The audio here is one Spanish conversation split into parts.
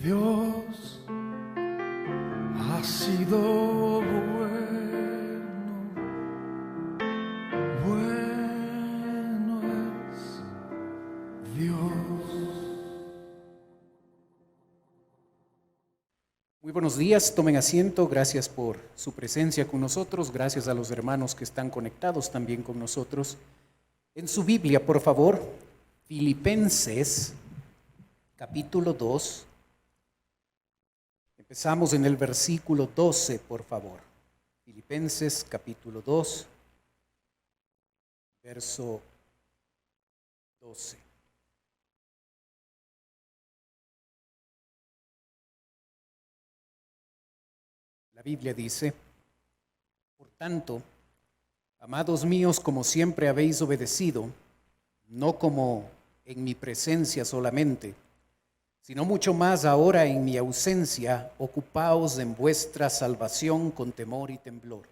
Dios ha sido bueno, bueno es Dios. Muy buenos días, tomen asiento, gracias por su presencia con nosotros, gracias a los hermanos que están conectados también con nosotros. En su Biblia, por favor, Filipenses, capítulo 2, empezamos en el versículo 12, por favor. Filipenses, capítulo 2, verso 12. La Biblia dice: por tanto, amados míos, como siempre habéis obedecido, no como en mi presencia solamente, sino mucho más ahora en mi ausencia, ocupaos en vuestra salvación con temor y temblor.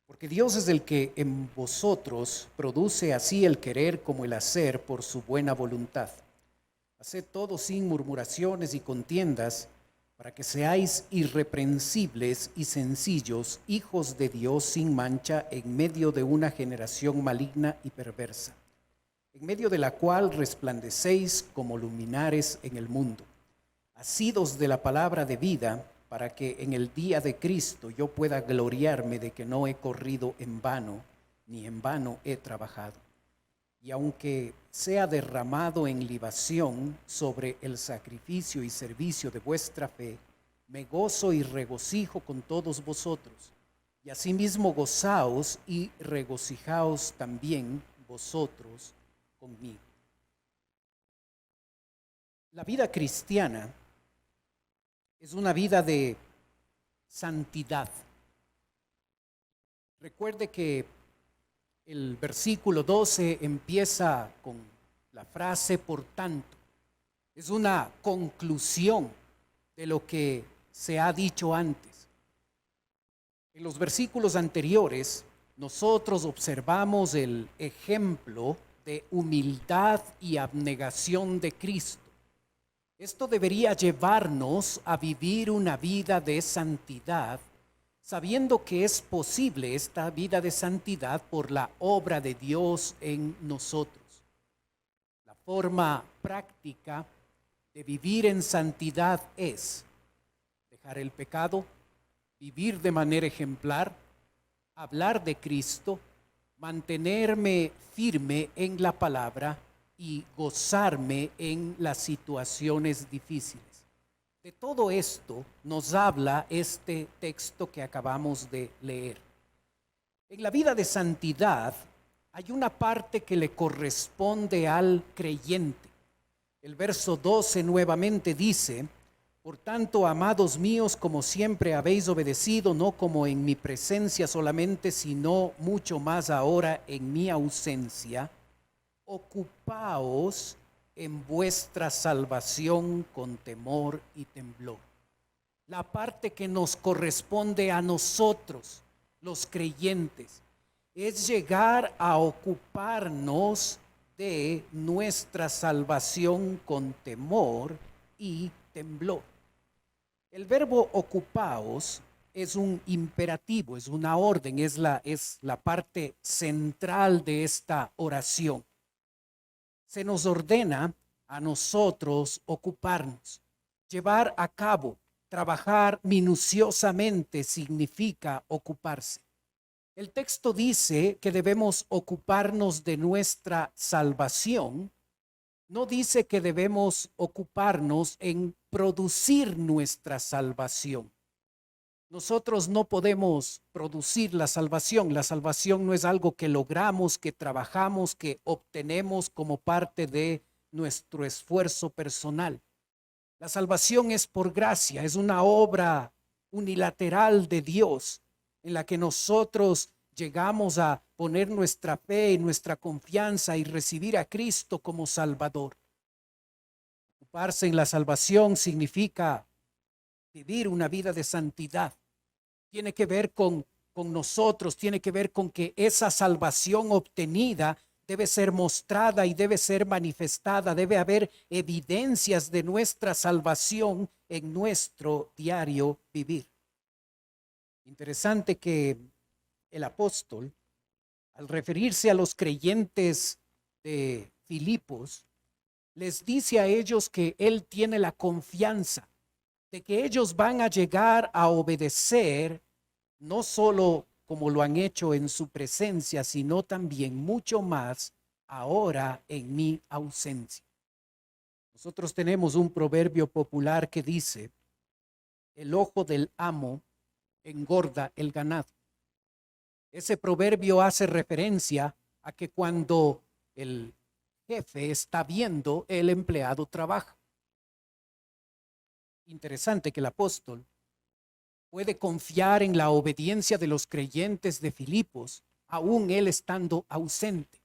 Porque Dios es el que en vosotros produce así el querer como el hacer por su buena voluntad. Haced todo sin murmuraciones y contiendas, para que seáis irreprensibles y sencillos, hijos de Dios sin mancha, en medio de una generación maligna y perversa, en medio de la cual resplandecéis como luminares en el mundo, asidos de la palabra de vida, para que en el día de Cristo yo pueda gloriarme de que no he corrido en vano, ni en vano he trabajado. Y aunque sea derramado en libación sobre el sacrificio y servicio de vuestra fe, me gozo y regocijo con todos vosotros. Y asimismo gozaos y regocijaos también vosotros conmigo. La vida cristiana es una vida de santidad. Recuerde que el versículo 12 empieza con la frase por tanto. Es una conclusión de lo que se ha dicho antes. En los versículos anteriores, nosotros observamos el ejemplo de humildad y abnegación de Cristo. Esto debería llevarnos a vivir una vida de santidad, sabiendo que es posible esta vida de santidad por la obra de Dios en nosotros. La forma práctica de vivir en santidad es dejar el pecado, vivir de manera ejemplar, hablar de Cristo, mantenerme firme en la palabra y gozarme en las situaciones difíciles. De todo esto nos habla este texto que acabamos de leer. En la vida de santidad hay una parte que le corresponde al creyente. El verso 12 nuevamente dice: por tanto, amados míos, como siempre habéis obedecido, no como en mi presencia solamente, sino mucho más ahora en mi ausencia, ocupaos en vuestra salvación con temor y temblor. La parte que nos corresponde a nosotros, los creyentes, es llegar a ocuparnos de nuestra salvación con temor y temblor. El verbo ocupaos es un imperativo, es una orden, es la parte central de esta oración. Se nos ordena a nosotros ocuparnos, llevar a cabo, trabajar minuciosamente significa ocuparse. El texto dice que debemos ocuparnos de nuestra salvación, no dice que debemos ocuparnos en producir nuestra salvación. Nosotros no podemos producir la salvación. La salvación no es algo que logramos, que trabajamos, que obtenemos como parte de nuestro esfuerzo personal. La salvación es por gracia, es una obra unilateral de Dios en la que nosotros llegamos a poner nuestra fe y nuestra confianza y recibir a Cristo como Salvador. Ocuparse en la salvación significa vivir una vida de santidad. Tiene que ver con nosotros, tiene que ver con que esa salvación obtenida debe ser mostrada y debe ser manifestada. Debe haber evidencias de nuestra salvación en nuestro diario vivir. Interesante que el apóstol, al referirse a los creyentes de Filipos, les dice a ellos que él tiene la confianza de que ellos van a llegar a obedecer, no solo como lo han hecho en su presencia, sino también mucho más ahora en mi ausencia. Nosotros tenemos un proverbio popular que dice: el ojo del amo engorda el ganado. Ese proverbio hace referencia a que cuando el jefe está viendo, el empleado trabaja. Interesante que el apóstol puede confiar en la obediencia de los creyentes de Filipos, aún él estando ausente.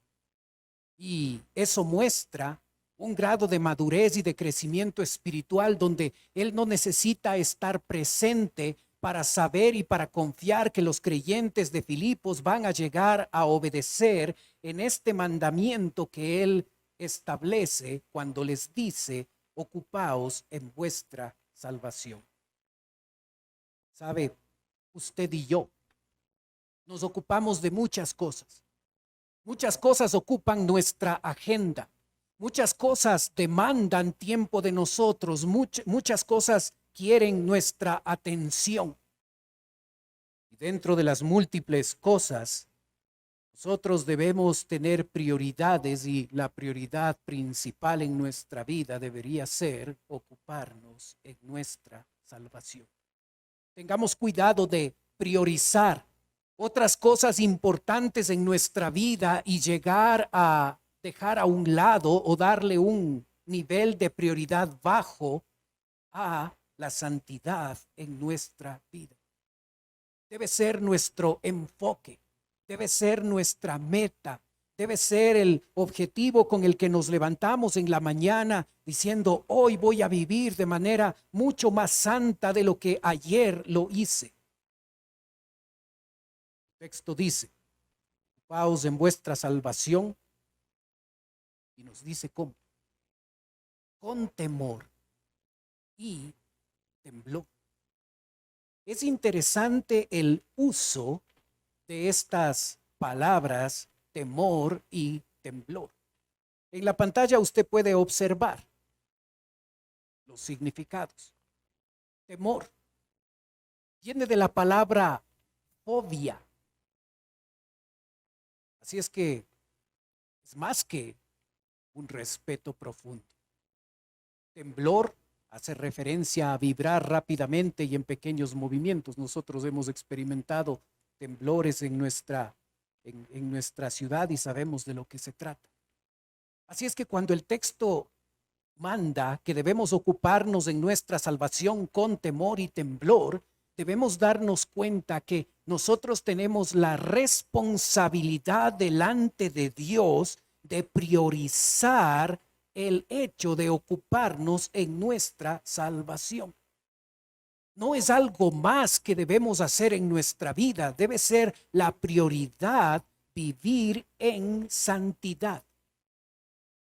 Y eso muestra un grado de madurez y de crecimiento espiritual donde él no necesita estar presente para saber y para confiar que los creyentes de Filipos van a llegar a obedecer en este mandamiento que él establece cuando les dice: ocupaos en vuestra salvación. Sabe, usted y yo nos ocupamos de muchas cosas. Muchas cosas ocupan nuestra agenda. Muchas cosas demandan tiempo de nosotros. Muchas cosas quieren nuestra atención. Y dentro de las múltiples cosas, nosotros debemos tener prioridades, y la prioridad principal en nuestra vida debería ser ocuparnos en nuestra salvación. Tengamos cuidado de priorizar otras cosas importantes en nuestra vida y llegar a dejar a un lado o darle un nivel de prioridad bajo a la santidad en nuestra vida. Debe ser nuestro enfoque, debe ser nuestra meta, debe ser el objetivo con el que nos levantamos en la mañana diciendo: hoy voy a vivir de manera mucho más santa de lo que ayer lo hice. El texto dice: ocupaos en vuestra salvación, y nos dice cómo: con temor y temblor. Es interesante el uso de estas palabras, temor y temblor. En la pantalla usted puede observar los significados. Temor viene de la palabra fobia. Así es que es más que un respeto profundo. Temblor hace referencia a vibrar rápidamente y en pequeños movimientos. Nosotros hemos experimentado temblores en nuestra ciudad y sabemos de lo que se trata. Así es que cuando el texto manda que debemos ocuparnos en nuestra salvación con temor y temblor, debemos darnos cuenta que nosotros tenemos la responsabilidad delante de Dios de priorizar el hecho de ocuparnos en nuestra salvación. No es algo más que debemos hacer en nuestra vida, debe ser la prioridad vivir en santidad.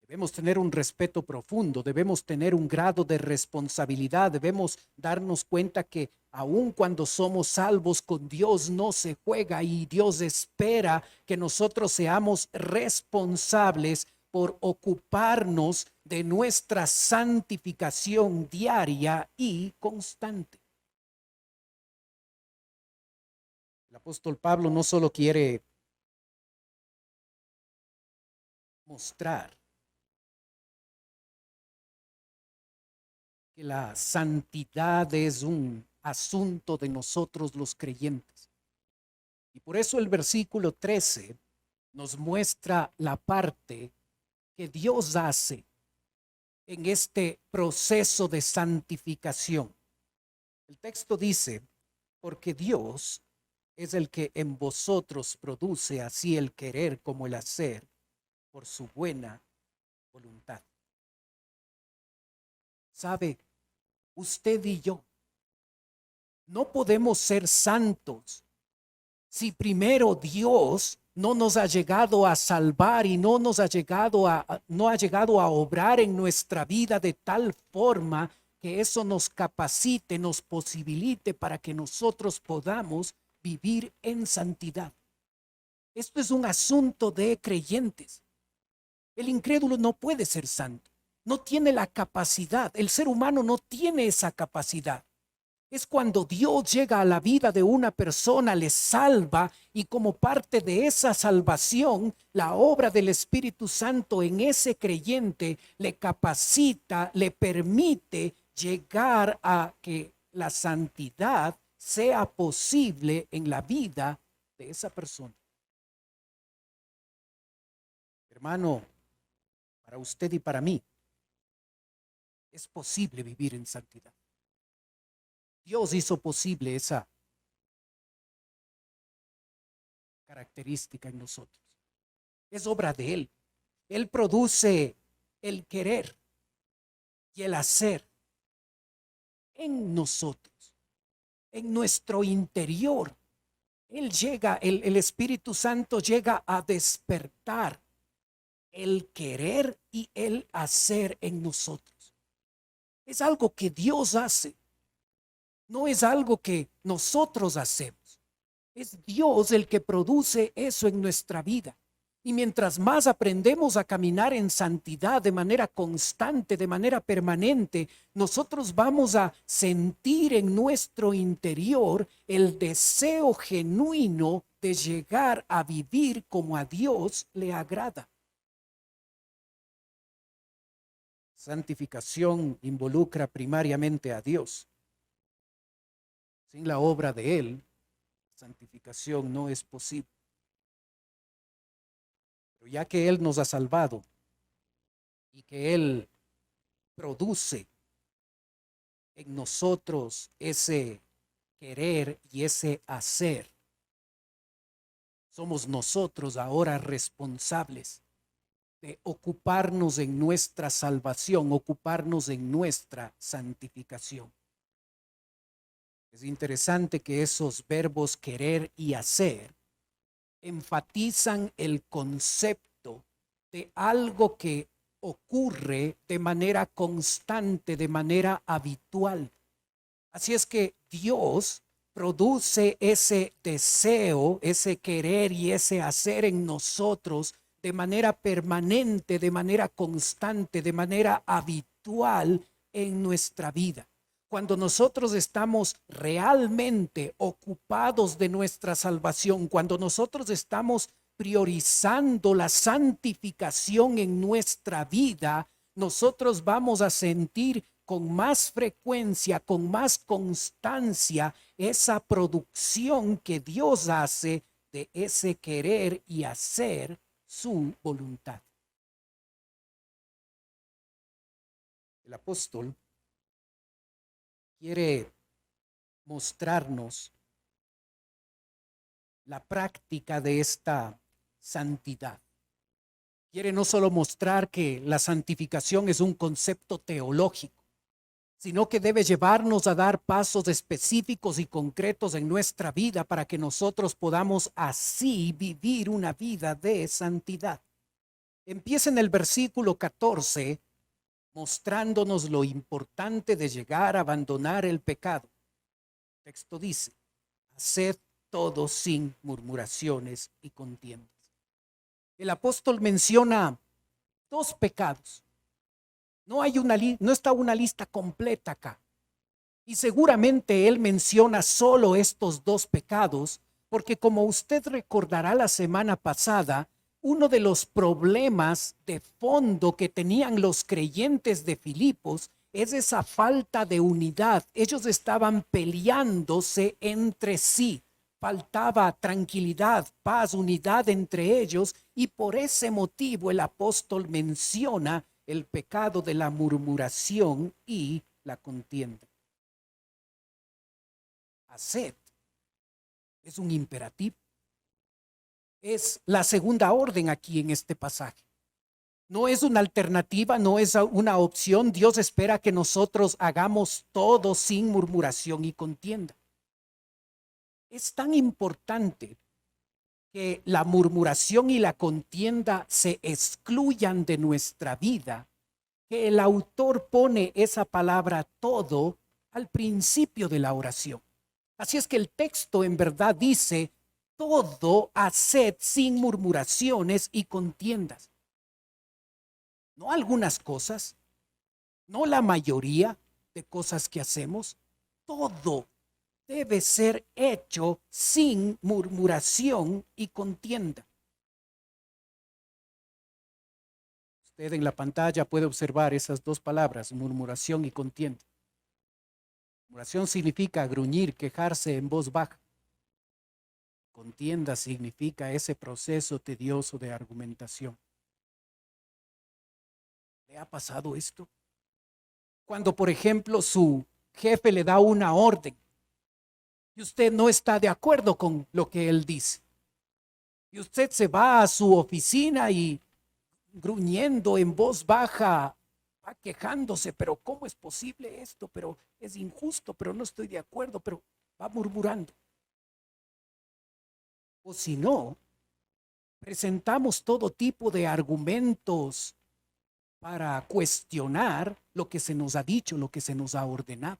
Debemos tener un respeto profundo, debemos tener un grado de responsabilidad, debemos darnos cuenta que aun cuando somos salvos con Dios no se juega y Dios espera que nosotros seamos responsables por ocuparnos de nuestra santificación diaria y constante. El apóstol Pablo no solo quiere mostrar que la santidad es un asunto de nosotros los creyentes. Y por eso el versículo 13 nos muestra la parte que Dios hace en este proceso de santificación. El texto dice: porque Dios es el que en vosotros produce así el querer como el hacer por su buena voluntad. ¿Sabe? Usted y yo no podemos ser santos si primero Dios no nos ha llegado a salvar y no ha llegado a obrar en nuestra vida de tal forma que eso nos capacite, nos posibilite para que nosotros podamos vivir en santidad. Esto es un asunto de creyentes. El incrédulo no puede ser santo, no tiene la capacidad, el ser humano no tiene esa capacidad. Es cuando Dios llega a la vida de una persona, le salva y como parte de esa salvación, la obra del Espíritu Santo en ese creyente le capacita, le permite llegar a que la santidad sea posible en la vida de esa persona. Hermano, para usted y para mí, es posible vivir en santidad. Dios hizo posible esa característica en nosotros. Es obra de Él. Él produce el querer y el hacer en nosotros, en nuestro interior. Él llega, el Espíritu Santo llega a despertar el querer y el hacer en nosotros. Es algo que Dios hace. No es algo que nosotros hacemos. Es Dios el que produce eso en nuestra vida. Y mientras más aprendemos a caminar en santidad de manera constante, de manera permanente, nosotros vamos a sentir en nuestro interior el deseo genuino de llegar a vivir como a Dios le agrada. Santificación involucra primariamente a Dios. Sin la obra de Él, santificación no es posible. Pero ya que Él nos ha salvado y que Él produce en nosotros ese querer y ese hacer, somos nosotros ahora responsables de ocuparnos en nuestra salvación, ocuparnos en nuestra santificación. Es interesante que esos verbos querer y hacer enfatizan el concepto de algo que ocurre de manera constante, de manera habitual. Así es que Dios produce ese deseo, ese querer y ese hacer en nosotros de manera permanente, de manera constante, de manera habitual en nuestra vida. Cuando nosotros estamos realmente ocupados de nuestra salvación, cuando nosotros estamos priorizando la santificación en nuestra vida, nosotros vamos a sentir con más frecuencia, con más constancia, esa producción que Dios hace de ese querer y hacer su voluntad. El apóstol quiere mostrarnos la práctica de esta santidad. Quiere no solo mostrar que la santificación es un concepto teológico, sino que debe llevarnos a dar pasos específicos y concretos en nuestra vida para que nosotros podamos así vivir una vida de santidad. Empieza en el versículo 14 mostrándonos lo importante de llegar a abandonar el pecado. El texto dice: haced todo sin murmuraciones y contiendas. El apóstol menciona dos pecados. No está una lista completa acá. Y seguramente él menciona solo estos dos pecados, porque como usted recordará la semana pasada, uno de los problemas de fondo que tenían los creyentes de Filipos es esa falta de unidad. Ellos estaban peleándose entre sí. Faltaba tranquilidad, paz, unidad entre ellos, y por ese motivo el apóstol menciona el pecado de la murmuración y la contienda. Haced es un imperativo. Es la segunda orden aquí en este pasaje. No es una alternativa, no es una opción. Dios espera que nosotros hagamos todo sin murmuración y contienda. Es tan importante que la murmuración y la contienda se excluyan de nuestra vida, que el autor pone esa palabra todo al principio de la oración. Así es que el texto en verdad dice, todo haced sin murmuraciones y contiendas. No algunas cosas, no la mayoría de cosas que hacemos, todo debe ser hecho sin murmuración y contienda. Usted en la pantalla puede observar esas dos palabras, murmuración y contienda. Murmuración significa gruñir, quejarse en voz baja. Contienda significa ese proceso tedioso de argumentación. ¿Le ha pasado esto? Cuando, por ejemplo, su jefe le da una orden y usted no está de acuerdo con lo que él dice. Y usted se va a su oficina y gruñendo en voz baja, va quejándose, pero ¿cómo es posible esto? Pero es injusto, pero no estoy de acuerdo, pero va murmurando. O si no, presentamos todo tipo de argumentos para cuestionar lo que se nos ha dicho, lo que se nos ha ordenado.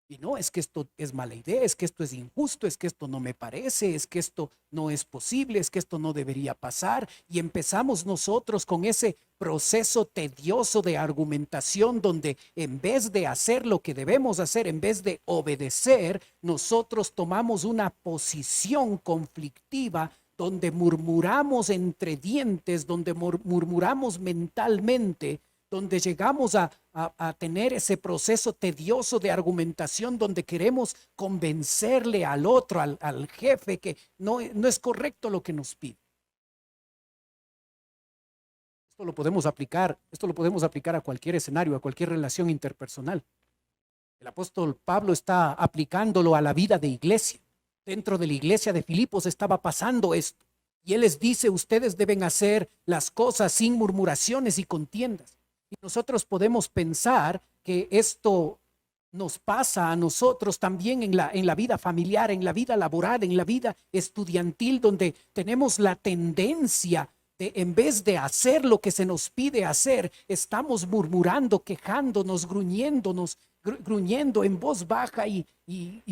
Y no, es que esto es mala idea, es que esto es injusto, es que esto no me parece, es que esto no es posible, es que esto no debería pasar. Y empezamos nosotros con ese proceso tedioso de argumentación donde en vez de hacer lo que debemos hacer, en vez de obedecer, nosotros tomamos una posición conflictiva donde murmuramos entre dientes, donde murmuramos mentalmente, donde llegamos a tener ese proceso tedioso de argumentación donde queremos convencerle al otro, al jefe, que no es correcto lo que nos pide. Esto lo podemos aplicar a cualquier escenario, a cualquier relación interpersonal. El apóstol Pablo está aplicándolo a la vida de iglesia. Dentro de la iglesia de Filipos estaba pasando esto. Y él les dice, ustedes deben hacer las cosas sin murmuraciones y contiendas. Y nosotros podemos pensar que esto nos pasa a nosotros también en la vida familiar, en la vida laboral, en la vida estudiantil, donde tenemos la tendencia de, en vez de hacer lo que se nos pide hacer, estamos murmurando, quejándonos, gruñendo en voz baja y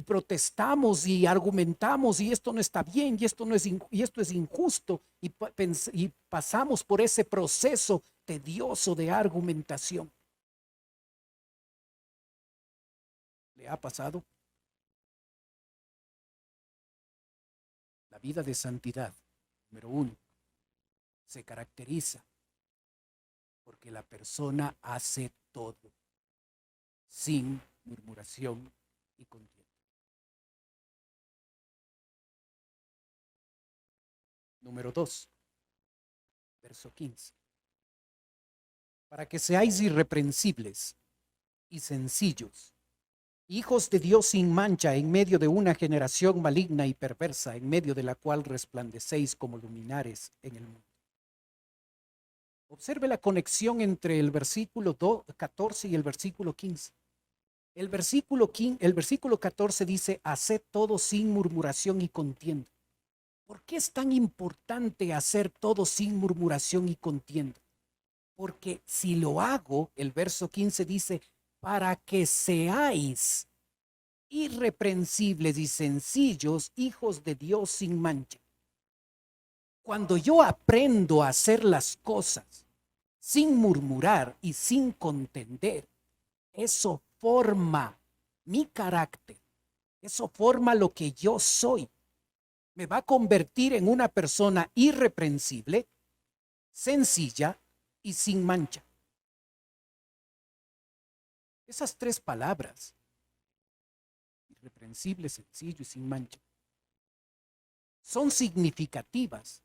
protestamos y argumentamos y esto no está bien y esto es injusto y pasamos por ese proceso tedioso de argumentación. ¿Le ha pasado? La vida de santidad, número 1, se caracteriza porque la persona hace todo sin murmuración y contienda. Número 2, verso 15. Para que seáis irreprensibles y sencillos, hijos de Dios sin mancha en medio de una generación maligna y perversa, en medio de la cual resplandecéis como luminares en el mundo. Observe la conexión entre el versículo 14 y el versículo 15. El versículo 14 dice, haced todo sin murmuración y contienda. ¿Por qué es tan importante hacer todo sin murmuración y contienda? Porque si lo hago, el verso 15 dice, para que seáis irreprensibles y sencillos, hijos de Dios sin mancha. Cuando yo aprendo a hacer las cosas sin murmurar y sin contender, eso forma mi carácter, eso forma lo que yo soy. Me va a convertir en una persona irreprensible, sencilla y sin mancha. Esas 3 palabras, irreprensible, sencillo y sin mancha, son significativas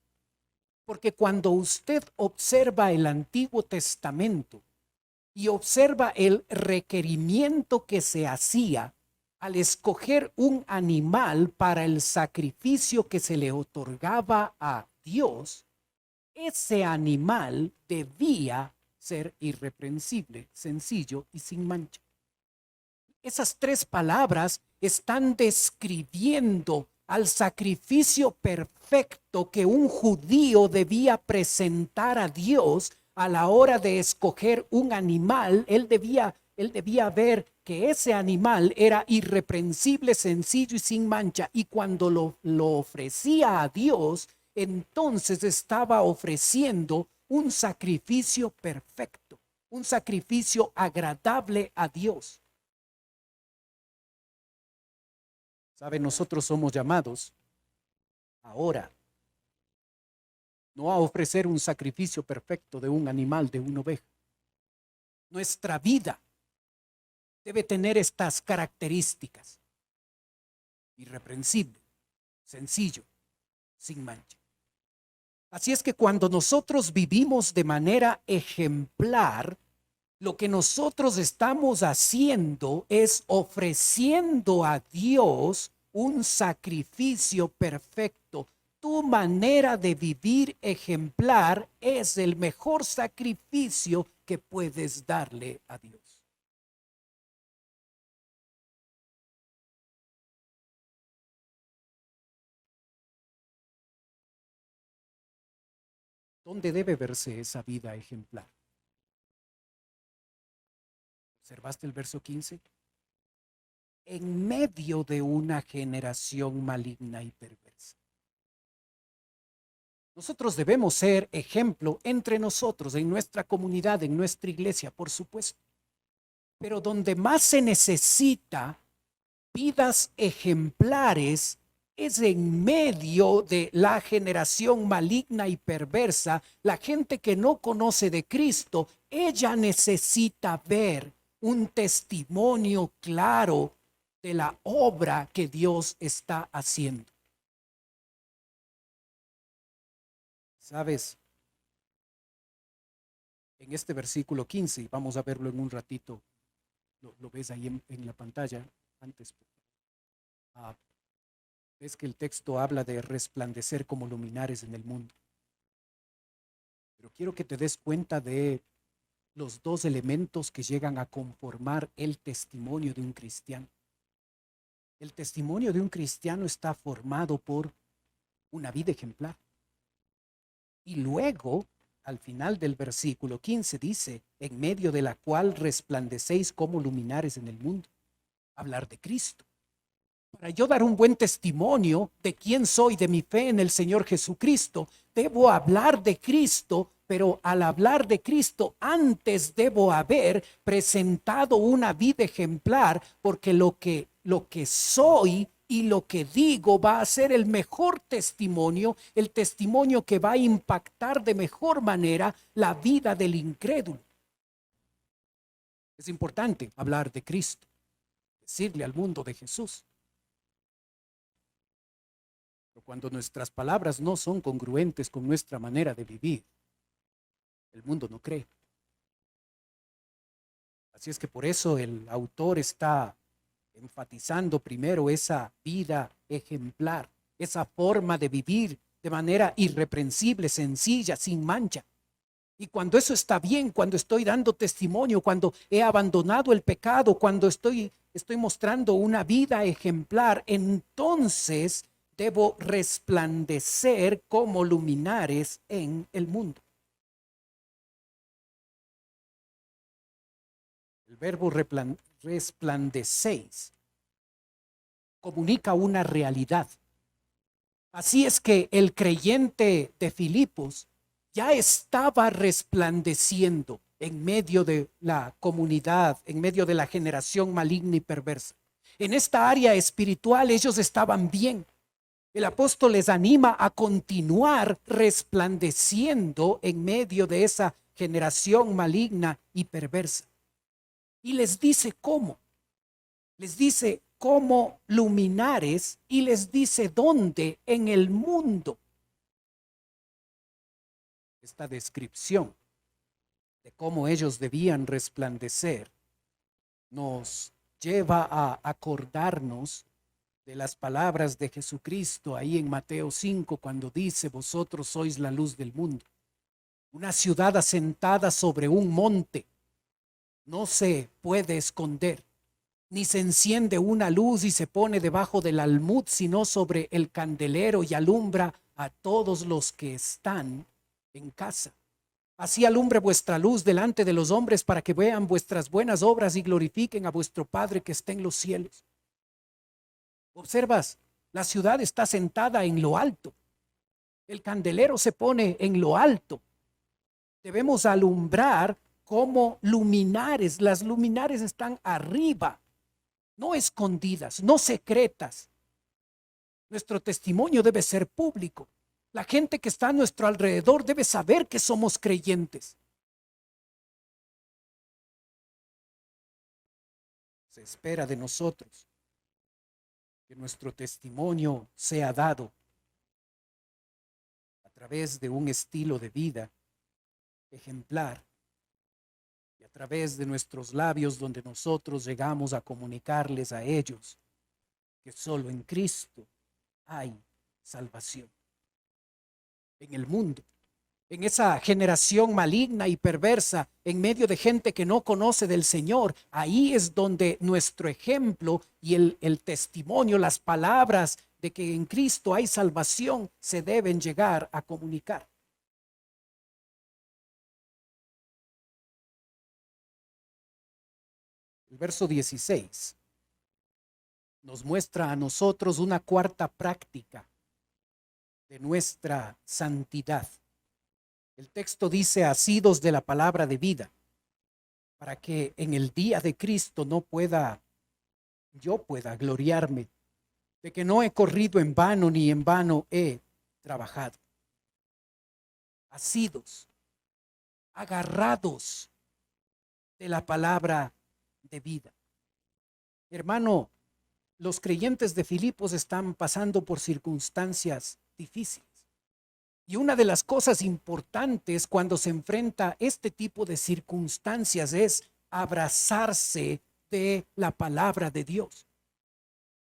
porque cuando usted observa el Antiguo Testamento y observa el requerimiento que se hacía al escoger un animal para el sacrificio que se le otorgaba a Dios, ese animal debía ser irreprensible, sencillo y sin mancha. Esas 3 palabras están describiendo al sacrificio perfecto que un judío debía presentar a Dios a la hora de escoger un animal. Él debía ver que ese animal era irreprensible, sencillo y sin mancha. Y cuando lo ofrecía a Dios, entonces estaba ofreciendo un sacrificio perfecto, un sacrificio agradable a Dios. ¿Sabe? Nosotros somos llamados ahora no a ofrecer un sacrificio perfecto de un animal, de una oveja. Nuestra vida debe tener estas características: irreprensible, sencillo, sin mancha. Así es que cuando nosotros vivimos de manera ejemplar, lo que nosotros estamos haciendo es ofreciendo a Dios un sacrificio perfecto. Tu manera de vivir ejemplar es el mejor sacrificio que puedes darle a Dios. ¿Dónde debe verse esa vida ejemplar? ¿Observaste el verso 15? En medio de una generación maligna y perversa. Nosotros debemos ser ejemplo entre nosotros, en nuestra comunidad, en nuestra iglesia, por supuesto. Pero donde más se necesita vidas ejemplares es en medio de la generación maligna y perversa. La gente que no conoce de Cristo, ella necesita ver un testimonio claro de la obra que Dios está haciendo. ¿Sabes? En este versículo 15, vamos a verlo en un ratito, lo ves ahí en la pantalla antes. Es que el texto habla de resplandecer como luminares en el mundo. Pero quiero que te des cuenta de los dos elementos que llegan a conformar el testimonio de un cristiano. El testimonio de un cristiano está formado por una vida ejemplar. Y luego, al final del versículo 15 dice, en medio de la cual resplandecéis como luminares en el mundo. Hablar de Cristo. Para yo dar un buen testimonio de quién soy, de mi fe en el Señor Jesucristo, debo hablar de Cristo, pero al hablar de Cristo, antes debo haber presentado una vida ejemplar, porque lo que soy y lo que digo va a ser el mejor testimonio, el testimonio que va a impactar de mejor manera la vida del incrédulo. Es importante hablar de Cristo, decirle al mundo de Jesús. Pero cuando nuestras palabras no son congruentes con nuestra manera de vivir, el mundo no cree. Así es que por eso el autor está enfatizando primero esa vida ejemplar, esa forma de vivir de manera irreprensible, sencilla, sin mancha. Y cuando eso está bien, cuando estoy dando testimonio, cuando he abandonado el pecado, cuando estoy mostrando una vida ejemplar, entonces debo resplandecer como luminares en el mundo. El verbo resplandecéis comunica una realidad. Así es que el creyente de Filipos ya estaba resplandeciendo en medio de la comunidad, en medio de la generación maligna y perversa. En esta área espiritual ellos estaban bien. El apóstol les anima a continuar resplandeciendo en medio de esa generación maligna y perversa. Y les dice cómo. Les dice como luminares y les dice dónde en el mundo. Esta descripción de cómo ellos debían resplandecer nos lleva a acordarnos de las palabras de Jesucristo ahí en Mateo 5 cuando dice: vosotros sois la luz del mundo. Una ciudad asentada sobre un monte no se puede esconder. Ni se enciende una luz y se pone debajo del almud, sino sobre el candelero y alumbra a todos los que están en casa. Así alumbre vuestra luz delante de los hombres para que vean vuestras buenas obras y glorifiquen a vuestro Padre que está en los cielos. Observas, la ciudad está sentada en lo alto. El candelero se pone en lo alto. Debemos alumbrar como luminares. Las luminares están arriba, no escondidas, no secretas. Nuestro testimonio debe ser público. La gente que está a nuestro alrededor debe saber que somos creyentes. Se espera de nosotros que nuestro testimonio sea dado a través de un estilo de vida ejemplar y a través de nuestros labios, donde nosotros llegamos a comunicarles a ellos que solo en Cristo hay salvación. En el mundo, en esa generación maligna y perversa, en medio de gente que no conoce del Señor, ahí es donde nuestro ejemplo y el testimonio, las palabras de que en Cristo hay salvación, se deben llegar a comunicar. El verso 16 nos muestra a nosotros una cuarta práctica de nuestra santidad. El texto dice: asidos de la palabra de vida, para que en el día de Cristo yo pueda gloriarme de que no he corrido en vano ni en vano he trabajado. Asidos, agarrados de la palabra de vida. Hermano, los creyentes de Filipos están pasando por circunstancias difíciles. Y una de las cosas importantes cuando se enfrenta este tipo de circunstancias es abrazarse de la palabra de Dios.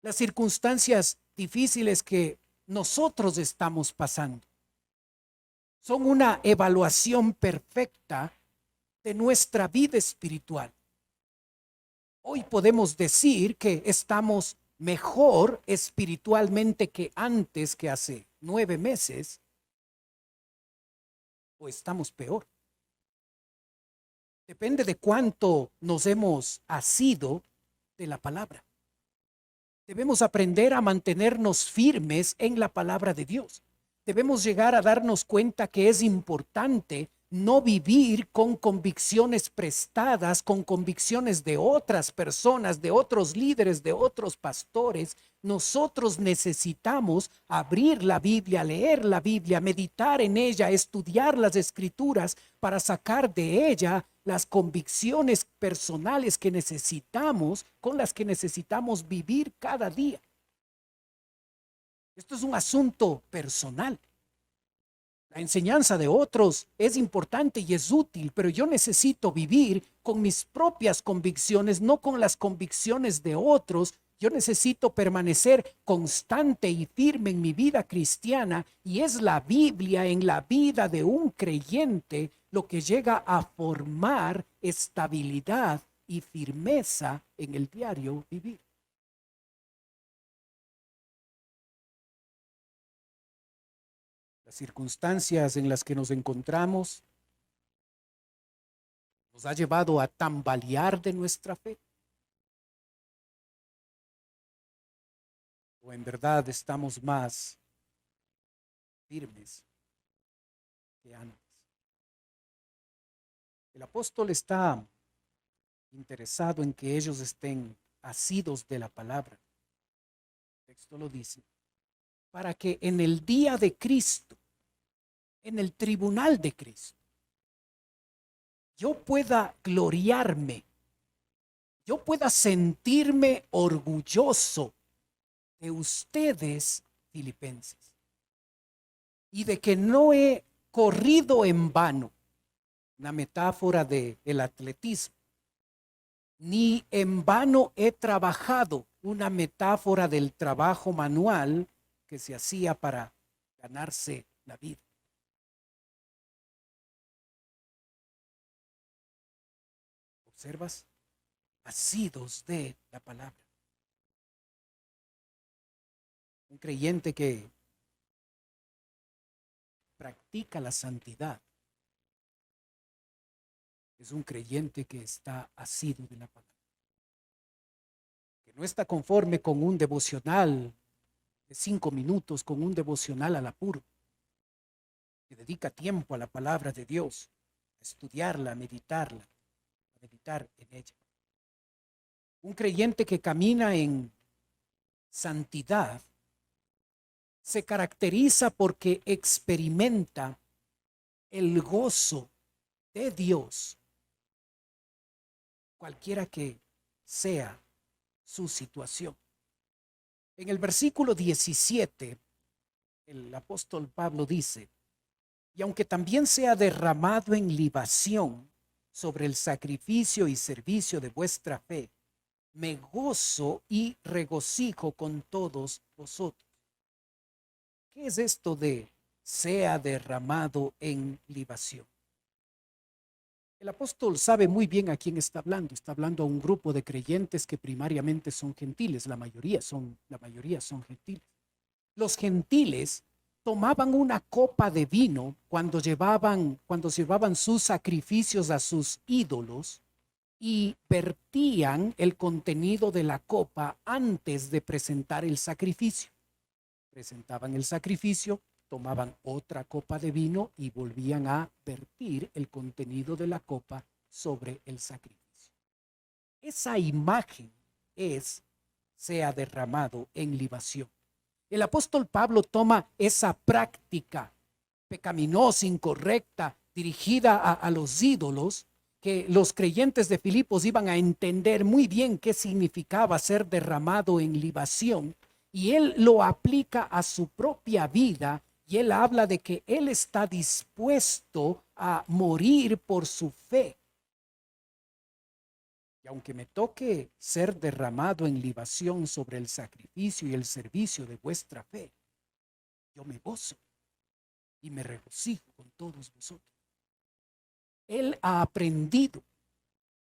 Las circunstancias difíciles que nosotros estamos pasando son una evaluación perfecta de nuestra vida espiritual. Hoy podemos decir que estamos mejor espiritualmente que antes, que hace 9 meses, o estamos peor. Depende de cuánto nos hemos asido de la palabra. Debemos aprender a mantenernos firmes en la palabra de Dios. Debemos llegar a darnos cuenta que es importante no vivir con convicciones prestadas, con convicciones de otras personas, de otros líderes, de otros pastores. Nosotros necesitamos abrir la Biblia, leer la Biblia, meditar en ella, estudiar las Escrituras para sacar de ella las convicciones personales que necesitamos, con las que necesitamos vivir cada día. Esto es un asunto personal. La enseñanza de otros es importante y es útil, pero yo necesito vivir con mis propias convicciones, no con las convicciones de otros. Yo necesito permanecer constante y firme en mi vida cristiana, y es la Biblia en la vida de un creyente lo que llega a formar estabilidad y firmeza en el diario vivir. Las circunstancias en las que nos encontramos nos ha llevado a tambalear de nuestra fe. ¿O en verdad estamos más firmes que antes? El apóstol está interesado en que ellos estén asidos de la palabra. El texto lo dice: para que en el día de Cristo, en el tribunal de Cristo, yo pueda gloriarme, yo pueda sentirme orgulloso de ustedes, filipenses, y de que no he corrido en vano, una metáfora del atletismo, ni en vano he trabajado, una metáfora del trabajo manual que se hacía para ganarse la vida. ¿Observas? asidos de la palabra. Un creyente que practica la santidad es un creyente que está asido de la palabra, que no está conforme con un devocional de 5 minutos, con un devocional al apuro, que dedica tiempo a la palabra de Dios, a estudiarla, a meditar en ella. Un creyente que camina en santidad se caracteriza porque experimenta el gozo de Dios, cualquiera que sea su situación. En el versículo 17, el apóstol Pablo dice: y aunque también sea derramado en libación sobre el sacrificio y servicio de vuestra fe, me gozo y regocijo con todos vosotros. ¿Qué es esto de sea derramado en libación? El apóstol sabe muy bien a quién está hablando. Está hablando a un grupo de creyentes que primariamente son gentiles. La mayoría son gentiles. Los gentiles tomaban una copa de vino cuando llevaban sus sacrificios a sus ídolos y vertían el contenido de la copa antes de presentar el sacrificio. Presentaban el sacrificio, tomaban otra copa de vino y volvían a vertir el contenido de la copa sobre el sacrificio. Esa imagen sea derramado en libación. El apóstol Pablo toma esa práctica pecaminosa, incorrecta, dirigida a los ídolos, que los creyentes de Filipos iban a entender muy bien qué significaba ser derramado en libación, y él lo aplica a su propia vida, y él habla de que él está dispuesto a morir por su fe. Y aunque me toque ser derramado en libación sobre el sacrificio y el servicio de vuestra fe, yo me gozo y me regocijo con todos vosotros. Él ha aprendido,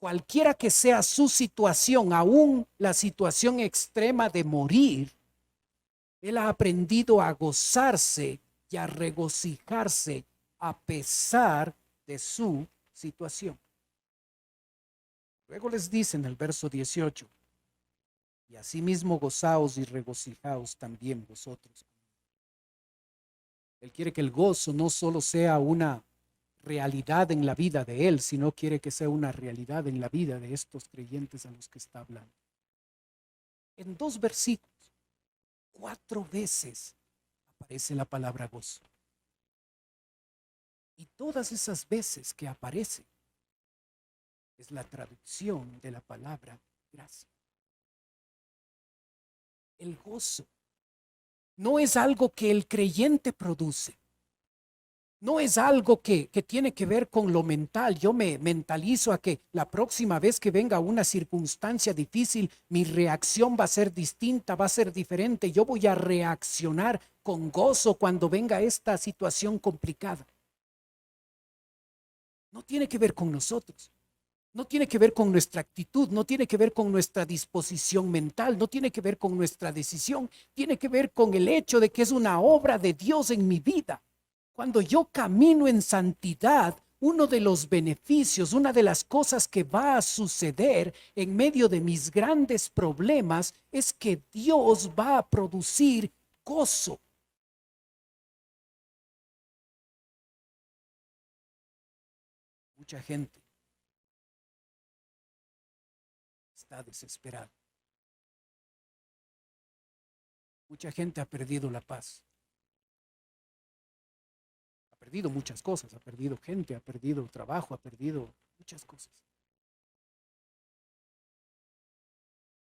cualquiera que sea su situación, aún la situación extrema de morir, él ha aprendido a gozarse y a regocijarse a pesar de su situación. Luego les dice en el verso 18: y asimismo gozaos y regocijaos también vosotros. Él quiere que el gozo no solo sea una realidad en la vida de él, sino quiere que sea una realidad en la vida de estos creyentes a los que está hablando. En 2 versículos, 4 veces aparece la palabra gozo. Y todas esas veces que aparece es la traducción de la palabra gracia. El gozo no es algo que el creyente produce. No es algo que tiene que ver con lo mental. Yo me mentalizo a que la próxima vez que venga una circunstancia difícil, mi reacción va a ser distinta, va a ser diferente. Yo voy a reaccionar con gozo cuando venga esta situación complicada. No tiene que ver con nosotros. No tiene que ver con nuestra actitud, no tiene que ver con nuestra disposición mental, no tiene que ver con nuestra decisión, tiene que ver con el hecho de que es una obra de Dios en mi vida. Cuando yo camino en santidad, uno de los beneficios, una de las cosas que va a suceder en medio de mis grandes problemas es que Dios va a producir gozo. Mucha gente está desesperada. Mucha gente ha perdido la paz. Ha perdido muchas cosas, ha perdido gente, ha perdido trabajo, ha perdido muchas cosas.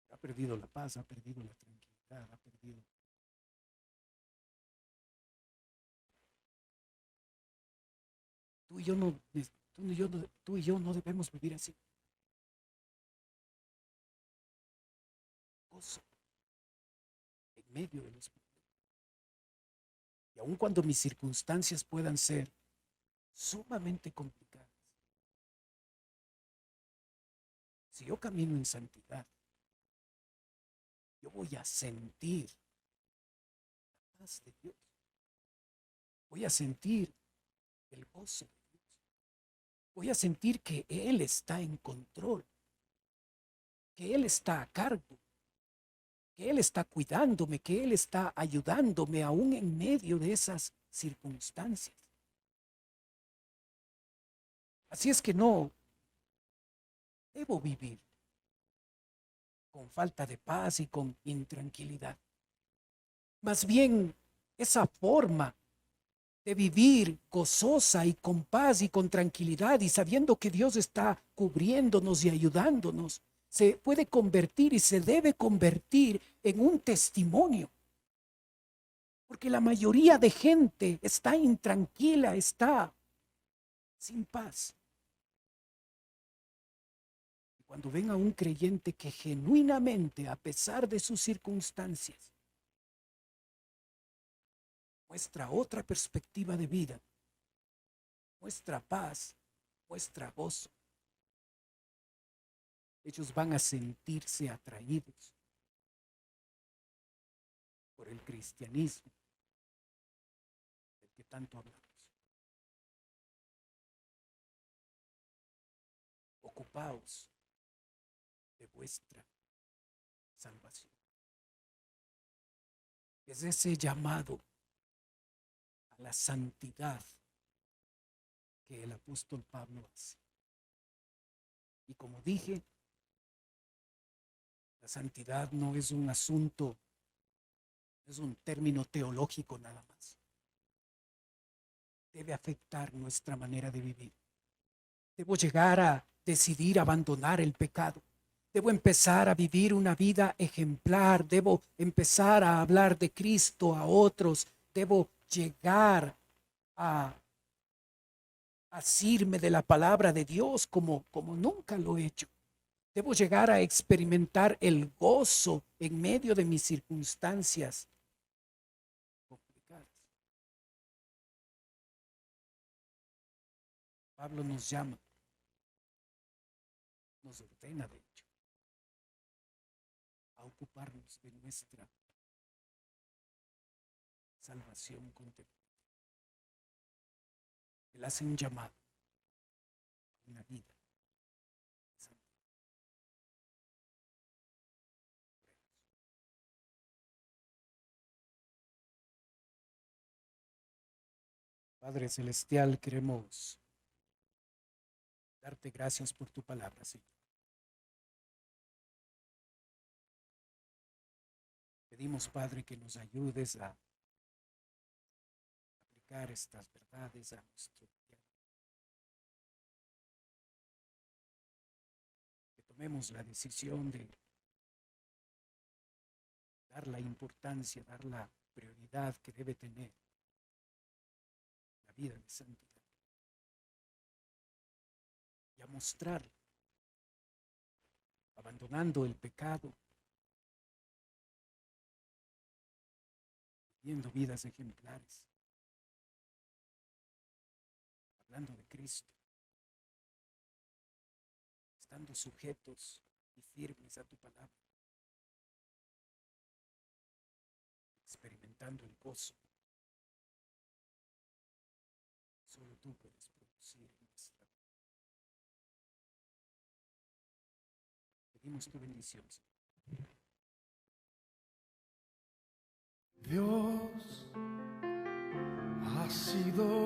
Ha perdido la paz, ha perdido la tranquilidad, ha perdido. Tú y yo no, tú y yo no debemos vivir así. Gozo en medio de los problemas. Y aun cuando mis circunstancias puedan ser sumamente complicadas, Si yo camino en santidad, yo voy a sentir la paz de Dios. Voy a sentir el gozo de Dios. Voy a sentir que Él está en control, que Él está a cargo, que Él está cuidándome, que Él está ayudándome aún en medio de esas circunstancias. Así es que no debo vivir con falta de paz y con intranquilidad. Más bien, esa forma de vivir gozosa y con paz y con tranquilidad y sabiendo que Dios está cubriéndonos y ayudándonos, se puede convertir y se debe convertir en un testimonio. Porque la mayoría de gente está intranquila, está sin paz. Y cuando ven a un creyente que genuinamente, a pesar de sus circunstancias, muestra otra perspectiva de vida, muestra paz, muestra gozo, ellos van a sentirse atraídos por el cristianismo del que tanto hablamos. Ocupaos de vuestra salvación. Es ese llamado a la santidad que el apóstol Pablo hace. Y como dije, la santidad no es un asunto, es un término teológico nada más. Debe afectar nuestra manera de vivir. Debo llegar a decidir abandonar el pecado. Debo empezar a vivir una vida ejemplar. Debo empezar a hablar de Cristo a otros. Debo llegar a asirme de la palabra de Dios como nunca lo he hecho. Debo llegar a experimentar el gozo en medio de mis circunstancias complicadas. Pablo nos llama, nos ordena de hecho, a ocuparnos de nuestra salvación contemplativa. Él hace un llamado a una vida santa. Padre Celestial, queremos darte gracias por tu palabra, Señor. Pedimos, Padre, que nos ayudes a aplicar estas verdades a nuestro día. Que tomemos la decisión de dar la importancia, dar la prioridad que debe tener la vida de santidad. Y a mostrar, abandonando el pecado, viviendo vidas ejemplares, hablando de Cristo, estando sujetos y firmes a tu palabra, experimentando el gozo. Solo tú puedes producir en nuestra vida. Pedimos tu bendición, Señor. Dios ha sido